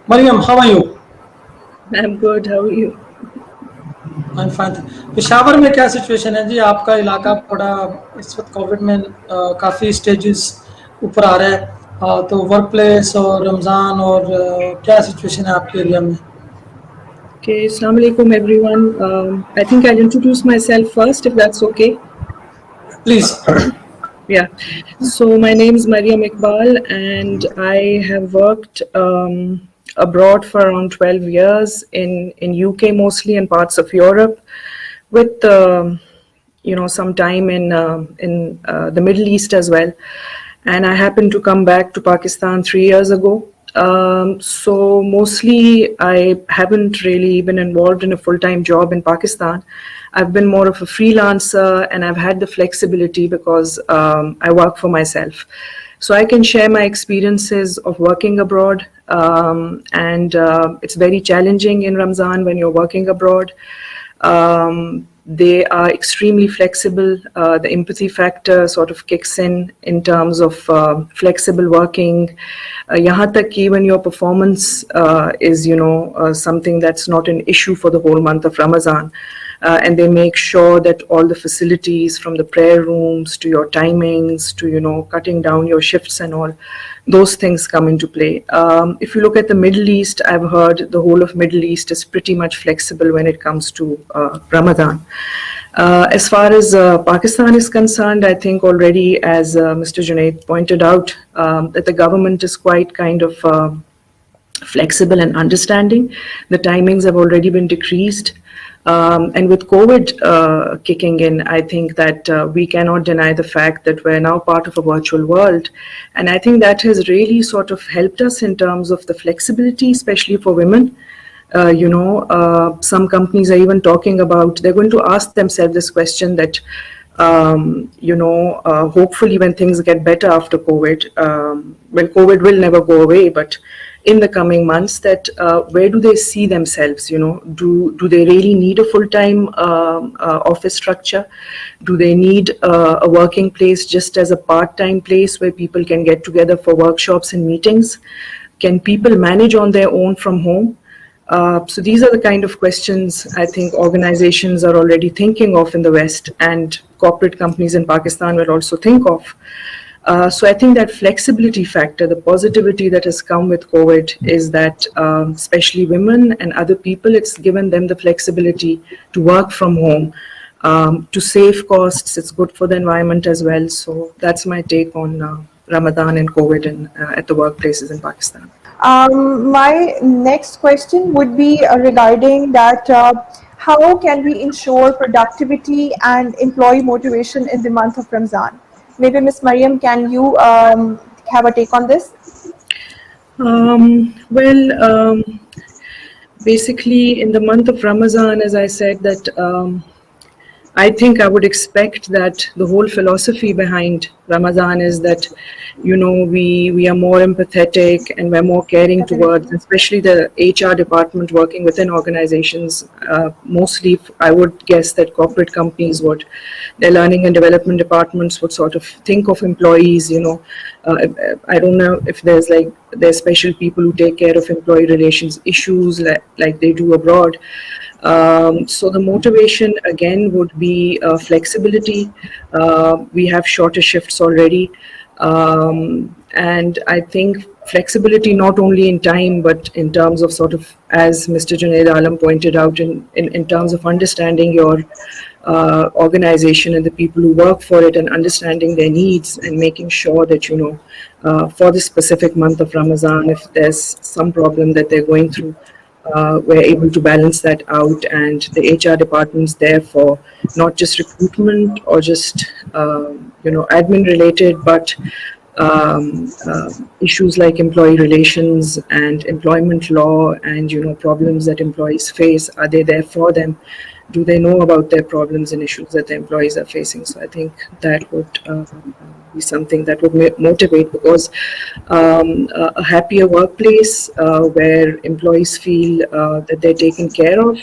Maryam, how are you? I'm good. How are you? I'm fine. Peshawar में क्या situation है जी? आपका इलाका बड़ा इस वक्त कोविड में काफ़ी स्टेजेस ऊपर आ रहा है। तो वर्क प्लेस और रमज़ान और क्या सिचुएशन है आपके एरिया में? Okay, Assalamu alaikum everyone. I think I'll introduce myself first, if that's okay. Please. Yeah. So my name is Maryam Iqbal, and I have worked abroad for around 12 years in UK mostly and parts of Europe, with some time in the Middle East as well. And I happened to come back to Pakistan 3 years ago. So mostly I haven't really been involved in a full-time job in Pakistan. I've been more of a freelancer, and I've had the flexibility because I work for myself. So I can share my experiences of working abroad, and it's very challenging in Ramzan when you're working abroad. They are extremely flexible. The empathy factor sort of kicks in terms of flexible working. Yahan tak ki when your performance is, something that's not an issue for the whole month of Ramadan. And they make sure that all the facilities, from the prayer rooms to your timings to cutting down your shifts and all, those things come into play. If you look at the Middle East, I've heard the whole of Middle East is pretty much flexible when it comes to Ramadan. As far as Pakistan is concerned, I think already, as Mr. Junaid pointed out, that the government is quite kind of flexible and understanding. The timings have already been decreased. And with COVID kicking in, I think that we cannot deny the fact that we're now part of a virtual world. And I think that has really sort of helped us in terms of the flexibility, especially for women. Some companies are even talking about, they're going to ask themselves this question that, hopefully when things get better after COVID, well, COVID will never go away, but in the coming months, that where do they see themselves? Do they really need a full-time office structure? Do they need a working place just as a part-time place where people can get together for workshops and meetings? Can people manage on their own from home? So these are the kind of questions I think organizations are already thinking of in the West, and corporate companies in Pakistan will also think of. So I think that flexibility factor, the positivity that has come with COVID, is that especially women and other people, it's given them the flexibility to work from home, to save costs. It's good for the environment as well. So that's my take on Ramadan and COVID and at the workplaces in Pakistan. My next question would be regarding that how can we ensure productivity and employee motivation in the month of Ramzan? Maybe Ms. Mariam, can you have a take on this? Basically in the month of Ramadan, as I said, that I think I would expect that the whole philosophy behind Ramadan is that, we are more empathetic and we're more caring towards, especially the HR department working within organizations. Mostly, I would guess that corporate companies would, their learning and development departments would sort of think of employees, I don't know if there's special people who take care of employee relations issues like they do abroad. So the motivation again would be flexibility. We have shorter shifts already. And I think flexibility not only in time, but in terms of sort of, as Mr. Junaid Alam pointed out, in terms of understanding your organization and the people who work for it and understanding their needs and making sure that, for this specific month of Ramadan, if there's some problem that they're going through, we're able to balance that out, and the HR department's there for not just recruitment or just admin related, but issues like employee relations and employment law and problems that employees face. Are they there for them? Do they know about their problems and issues that the employees are facing? So I think that would be something that would motivate, because a happier workplace where employees feel that they're taken care of,